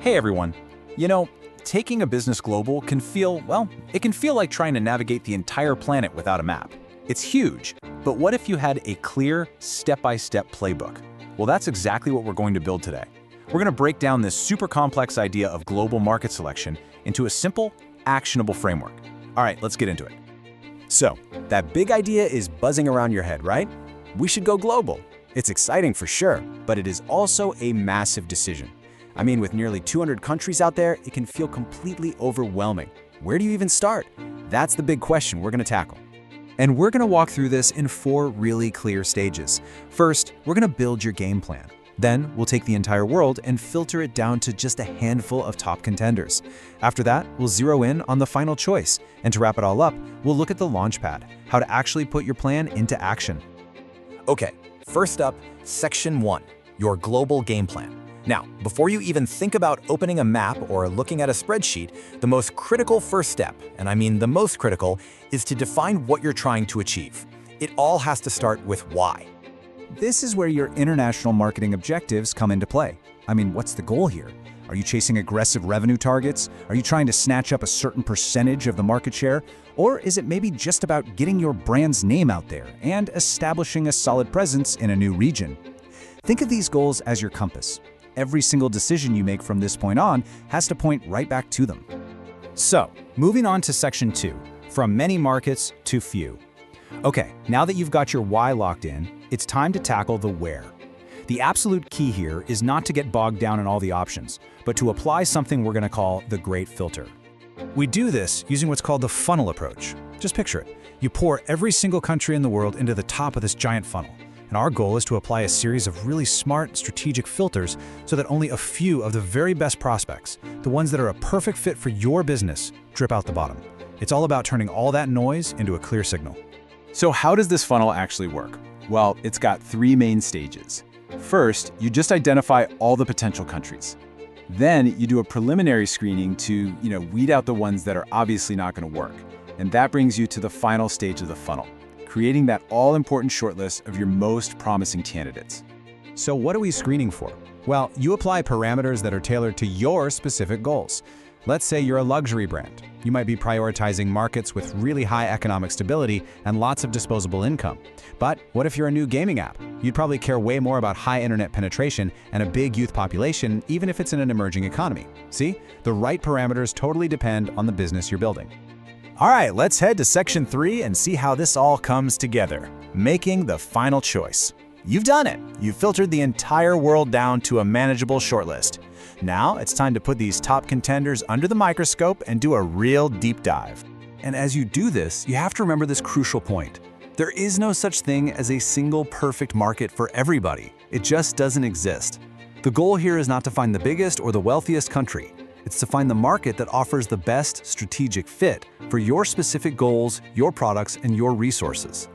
Hey everyone. You know, taking a business global can feel, well, it can feel like trying to navigate the entire planet without a map. It's huge, but what if you had a clear, step-by-step playbook? Well, that's exactly what we're going to build today. We're going to break down this super complex idea of global market selection into a simple, actionable framework. All right, let's get into it. So, that big idea is buzzing around your head, right? We should go global. It's exciting for sure, but it is also a massive decision. I mean, with nearly 200 countries out there, it can feel completely overwhelming. Where do you even start? That's the big question we're going to tackle. And we're going to walk through this in 4 really clear stages. First, we're going to build your game plan. Then, we'll take the entire world and filter it down to just a handful of top contenders. After that, we'll zero in on the final choice. And to wrap it all up, we'll look at the launchpad, how to actually put your plan into action. Okay, first up, Section 1, your global game plan. Now, before you even think about opening a map or looking at a spreadsheet, the most critical first step, and I mean the most critical, is to define what you're trying to achieve. It all has to start with why. This is where your international marketing objectives come into play. I mean, what's the goal here? Are you chasing aggressive revenue targets? Are you trying to snatch up a certain percentage of the market share? Or is it maybe just about getting your brand's name out there and establishing a solid presence in a new region? Think of these goals as your compass. Every single decision you make from this point on has to point right back to them. So, moving on to Section 2, from many markets to few. Okay, now that you've got your why locked in, it's time to tackle the where. The absolute key here is not to get bogged down in all the options, but to apply something we're going to call the great filter. We do this using what's called the funnel approach. Just picture it. You pour every single country in the world into the top of this giant funnel. And our goal is to apply a series of really smart, strategic filters so that only a few of the very best prospects, the ones that are a perfect fit for your business, drip out the bottom. It's all about turning all that noise into a clear signal. So how does this funnel actually work? Well, it's got 3 main stages. First, you just identify all the potential countries. Then you do a preliminary screening to, weed out the ones that are obviously not going to work. And that brings you to the final stage of the funnel, creating that all-important shortlist of your most promising candidates. So what are we screening for? Well, you apply parameters that are tailored to your specific goals. Let's say you're a luxury brand. You might be prioritizing markets with really high economic stability and lots of disposable income. But what if you're a new gaming app? You'd probably care way more about high internet penetration and a big youth population, even if it's in an emerging economy. See? The right parameters totally depend on the business you're building. All right, let's head to Section 3 and see how this all comes together. Making the final choice. You've done it. You've filtered the entire world down to a manageable shortlist. Now it's time to put these top contenders under the microscope and do a real deep dive. And as you do this, you have to remember this crucial point. There is no such thing as a single perfect market for everybody. It just doesn't exist. The goal here is not to find the biggest or the wealthiest country. It's to find the market that offers the best strategic fit for your specific goals, your products, and your resources.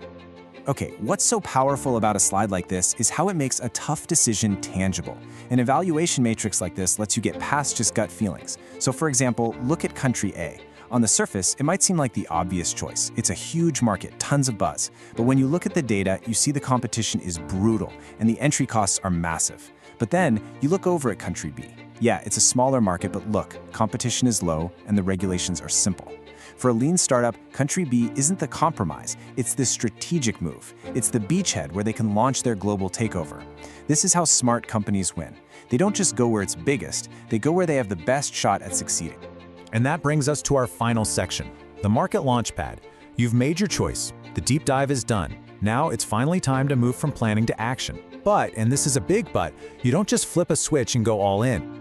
Okay, what's so powerful about a slide like this is how it makes a tough decision tangible. An evaluation matrix like this lets you get past just gut feelings. So for example, look at country A. On the surface, it might seem like the obvious choice. It's a huge market, tons of buzz. But when you look at the data, you see the competition is brutal and the entry costs are massive. But then you look over at country B. Yeah, it's a smaller market, but look, competition is low and the regulations are simple. For a lean startup, country B isn't the compromise, it's the strategic move. It's the beachhead where they can launch their global takeover. This is how smart companies win. They don't just go where it's biggest, they go where they have the best shot at succeeding. And that brings us to our final section, the market launchpad. You've made your choice. The deep dive is done. Now it's finally time to move from planning to action. But, and this is a big but, you don't just flip a switch and go all in.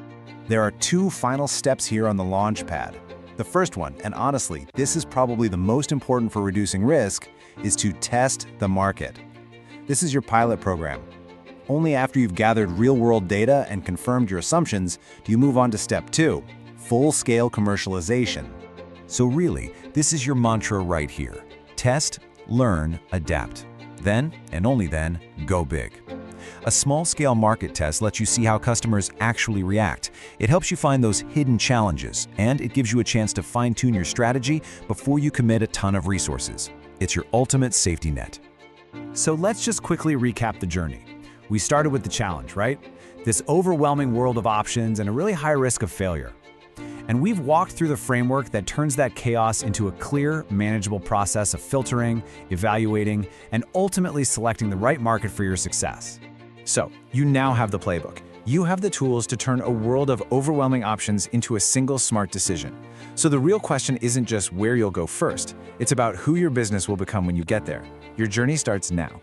There are 2 final steps here on the launchpad. The first one, and honestly, this is probably the most important for reducing risk, is to test the market. This is your pilot program. Only after you've gathered real-world data and confirmed your assumptions do you move on to step 2, full-scale commercialization. So really, this is your mantra right here. Test, learn, adapt. Then, and only then, go big. A small-scale market test lets you see how customers actually react. It helps you find those hidden challenges, and it gives you a chance to fine-tune your strategy before you commit a ton of resources. It's your ultimate safety net. So let's just quickly recap the journey. We started with the challenge, right? this overwhelming world of options and a really high risk of failure. And we've walked through the framework that turns that chaos into a clear, manageable process of filtering, evaluating, and ultimately selecting the right market for your success. So, you now have the playbook. You have the tools to turn a world of overwhelming options into a single smart decision. So the real question isn't just where you'll go first, it's about who your business will become when you get there. Your journey starts now.